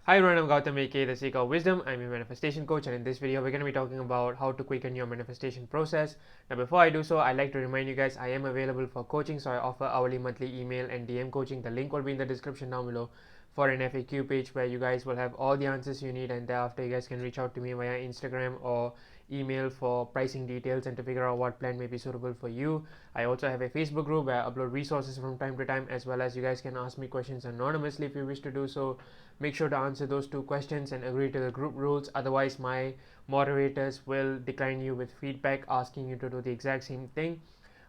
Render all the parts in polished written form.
Hi everyone, I'm Gautam aka the Seeker of Wisdom. I'm your manifestation coach, and in this video we're going to be talking about how to quicken your manifestation process. Now before I do so, I'd like to remind you guys I am available for coaching, so I offer hourly, monthly, email and DM coaching. The link will be in the description down below for an FAQ page where you guys will have all the answers you need, and thereafter you guys can reach out to me via Instagram or email for pricing details and to figure out what plan may be suitable for you. I also have a Facebook group where I upload resources from time to time, as well as you guys can ask me questions anonymously if you wish to do so. Make sure to answer those two questions and agree to the group rules, otherwise my moderators will decline you with feedback asking you to do the exact same thing.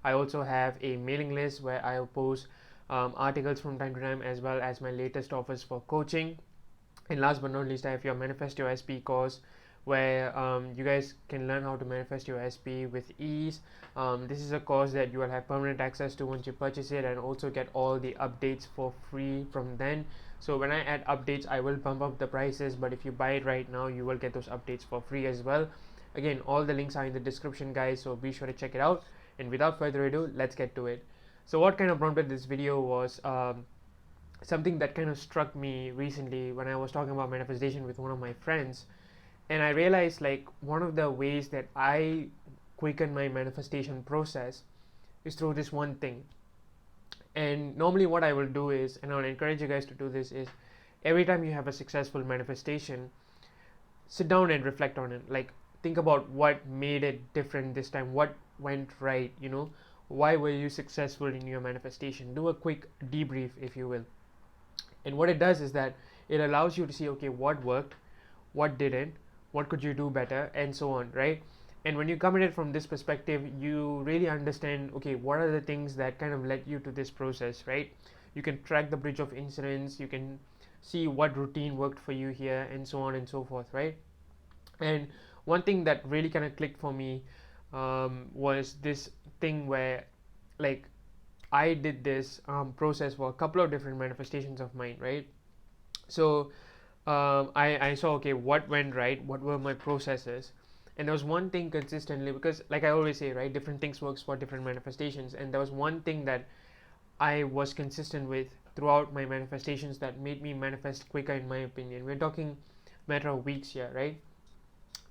I also have a mailing list where I post articles from time to time, as well as my latest offers for coaching. And last but not least, I have your Manifest Your SP course where you guys can learn how to manifest your SP with ease. This is a course that you will have permanent access to once you purchase it, and also get all the updates for free from then. So when I add updates, I will bump up the prices, but if you buy it right now, you will get those updates for free as well. Again, all the links are in the description, guys, so be sure to check it out. And without further ado, let's get to it. So what kind of prompted this video was something that kind of struck me recently when I was talking about manifestation with one of my friends. And I realized, like, one of the ways that I quicken my manifestation process is through this one thing. And normally what I will do is, and I'll encourage you guys to do this, is every time you have a successful manifestation, sit down and reflect on it. Like, think about what made it different this time, what went right, why were you successful in your manifestation. Do a quick debrief, if you will. And what it does is that it allows you to see, okay, what worked, what didn't, what could you do better, and so on, right? And when you come at it from this perspective, you really understand, okay, what are the things that kind of led you to this process, right? You can track the bridge of incidents, you can see what routine worked for you here, and so on and so forth, right? And one thing that really kind of clicked for me was this thing where, like, I did this process for a couple of different manifestations of mine, right? So I saw, okay, what went right, what were my processes. And there was one thing consistently, because like I always say, right, different things works for different manifestations. And there was one thing that I was consistent with throughout my manifestations that made me manifest quicker, in my opinion. We're talking matter of weeks here, right?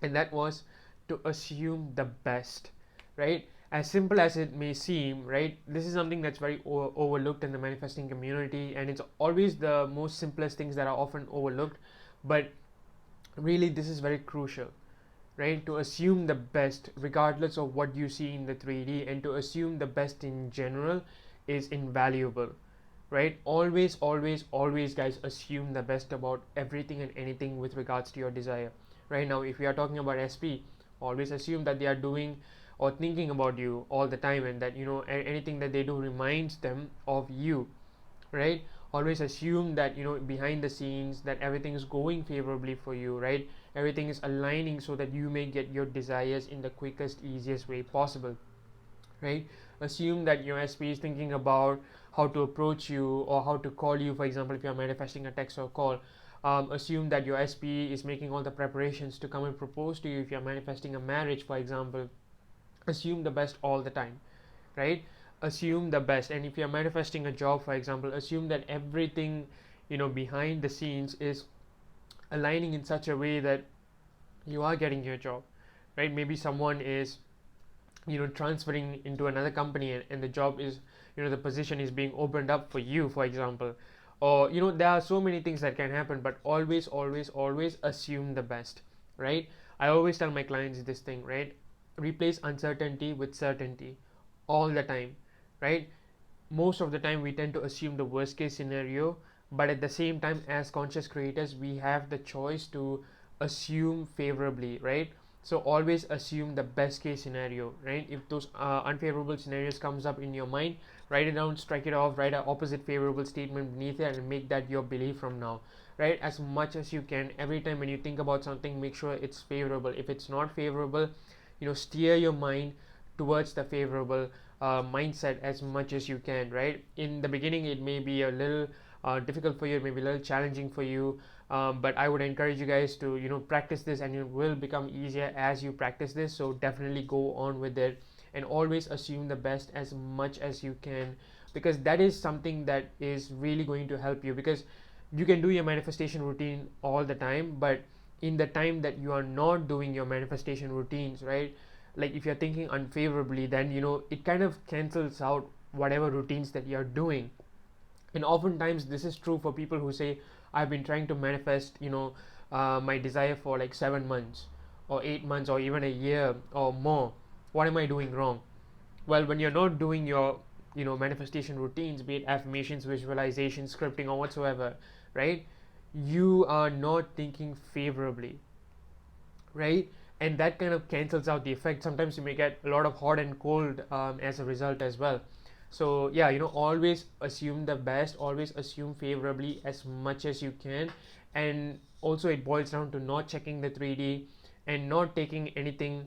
And that was to assume the best, right? As simple as it may seem, right? This is something that's very overlooked in the manifesting community, and it's always the most simplest things that are often overlooked, but really this is very crucial, right? To assume the best regardless of what you see in the 3D, and to assume the best in general is invaluable, right? Always guys, assume the best about everything and anything with regards to your desire. Right now, if we are talking about SP, always assume that they are doing or thinking about you all the time, and that anything that they do reminds them of you, right? Always assume that behind the scenes that everything is going favorably for you, right? Everything is aligning so that you may get your desires in the quickest, easiest way possible, right? Assume that your SP is thinking about how to approach you or how to call you. For example, if you're manifesting a text or call, assume that your SP is making all the preparations to come and propose to you. If you're manifesting a marriage, for example, assume the best all the time, right? Assume the best. And if you're manifesting a job, for example, assume that everything behind the scenes is aligning in such a way that you are getting your job, right? Maybe someone is transferring into another company, and the job is the position is being opened up for you, for example. Or there are so many things that can happen, but always assume the best, right? I always tell my clients this thing, right? Replace uncertainty with certainty all the time, right? Most of the time we tend to assume the worst case scenario, but at the same time, as conscious creators, we have the choice to assume favorably, right? So always assume the best case scenario, right? If those unfavorable scenarios comes up in your mind, write it down, strike it off, write an opposite favorable statement beneath it, and make that your belief from now, right? As much as you can. Every time when you think about something, make sure it's favorable. If it's not favorable, steer your mind towards the favorable mindset as much as you can, right? In the beginning it may be a little difficult for you, it may be a little challenging for you, but I would encourage you guys to practice this, and it will become easier as you practice this. So definitely go on with it, and always assume the best as much as you can, because that is something that is really going to help you. Because you can do your manifestation routine all the time, but in the time that you are not doing your manifestation routines, right, like if you're thinking unfavorably, then it kind of cancels out whatever routines that you're doing. And oftentimes this is true for people who say, I've been trying to manifest my desire for like 7 months or 8 months or even a year or more. What am I doing wrong? Well, when you're not doing your manifestation routines, be it affirmations, visualization, scripting, or whatsoever, right, you are not thinking favorably, right? And that kind of cancels out the effect. Sometimes you may get a lot of hot and cold as a result as well. So yeah, always assume the best, always assume favorably as much as you can. And also it boils down to not checking the 3D and not taking anything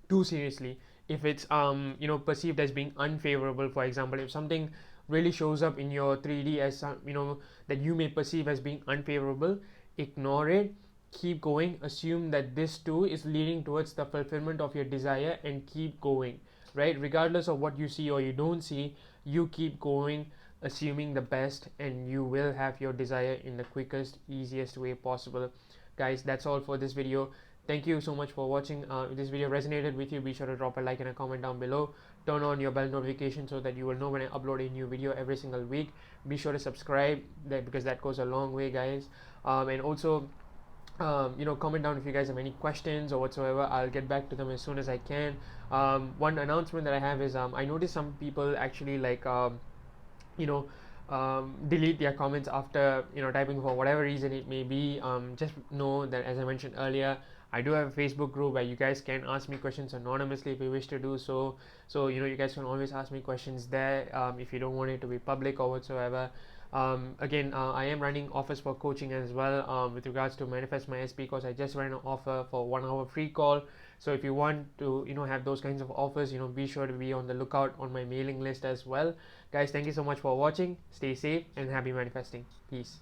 too seriously if it's perceived as being unfavorable. For example, if something really shows up in your 3D as that you may perceive as being unfavorable, ignore it, keep going, assume that this too is leading towards the fulfillment of your desire, and keep going, right? Regardless of what you see or you don't see, you keep going, assuming the best, and you will have your desire in the quickest, easiest way possible. Guys, that's all for this video. Thank you so much for watching. If this video resonated with you, be sure to drop a like and a comment down below. Turn on your bell notification so that you will know when I upload a new video every single week. Be sure to subscribe because that goes a long way, guys. And also comment down if you guys have any questions or whatsoever. I'll get back to them as soon as I can. One announcement that I have is I noticed some people actually like you know delete their comments after typing, for whatever reason it may be. Just know that, as I mentioned earlier, I do have a Facebook group where you guys can ask me questions anonymously if you wish to do so. So you guys can always ask me questions there if you don't want it to be public or whatsoever. Again, I am running offers for coaching as well with regards to Manifest My SP course. I just ran an offer for 1 hour free call. So if you want to have those kinds of offers, be sure to be on the lookout on my mailing list as well. Guys, thank you so much for watching. Stay safe and happy manifesting. Peace.